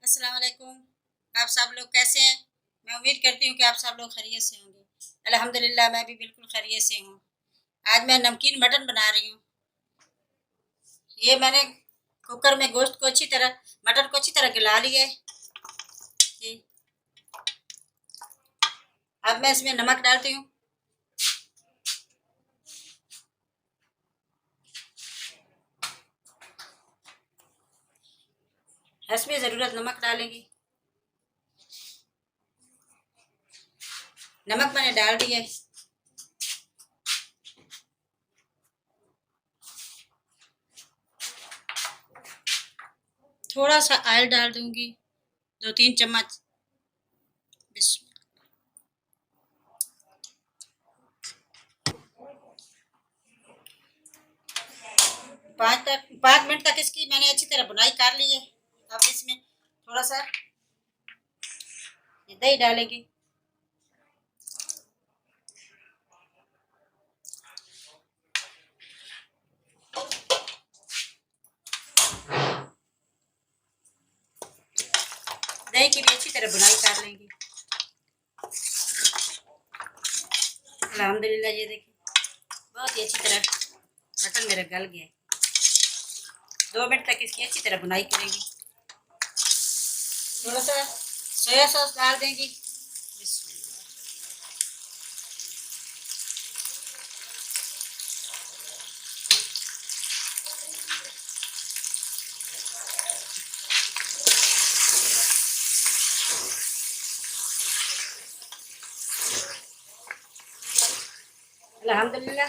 अस्सलाम वालेकुम। आप सब लोग कैसे हैं? मैं उम्मीद करती हूँ कि आप सब लोग खैरियत से होंगे। अल्हम्दुलिल्लाह मैं भी बिल्कुल खैरियत से हूँ। आज मैं नमकीन मटन बना रही हूँ। ये मैंने कुकर में गोश्त को अच्छी तरह मटन को अच्छी तरह गला लिया है। ये अब मैं इसमें नमक डालती हूँ। हस्बे ज़रूरत नमक डालेंगी। नमक मैंने डाल दिया है। थोड़ा सा ऑयल डाल दूंगी, 2-3 चम्मच। पाँच मिनट तक इसकी मैंने अच्छी तरह बुनाई कर ली है। अब इसमें थोड़ा सा दही डालेंगे। दही की भी अच्छी तरह बुनाई कर लेंगे। अल्हम्दुलिल्लाह ये देखिए बहुत ही अच्छी तरह मटन मेरा गल गया है। 2 मिनट तक इसकी अच्छी तरह बुनाई करेंगे। थोड़ा सा सोया सॉस डाल देंगी। अल्हम्दुलिल्लाह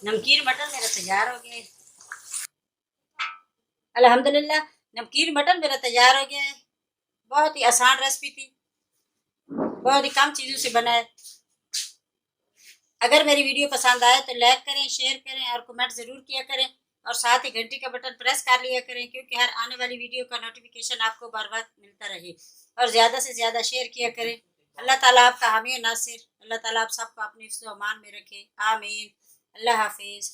नमकीन मटन मेरा तैयार हो गया है। अल्हम्दुलिल्लाह नमकीन मटन मेरा तैयार हो गया है। बहुत ही आसान रेसिपी थी, बहुत ही कम चीज़ों से बना है। अगर मेरी वीडियो पसंद आए तो लाइक करें, शेयर करें और कमेंट ज़रूर किया करें। और साथ ही घंटी का बटन प्रेस कर लिया करें, क्योंकि हर आने वाली वीडियो का नोटिफिकेशन आपको बार बार मिलता रहे। और ज़्यादा से ज़्यादा शेयर किया करें। अल्लाह ताला आपका हामी नासिर। अल्लाह ताला आप सबको अपने हिफ्ज़ व अमान में रखे। आमीन। अल्लाह हाफिज़।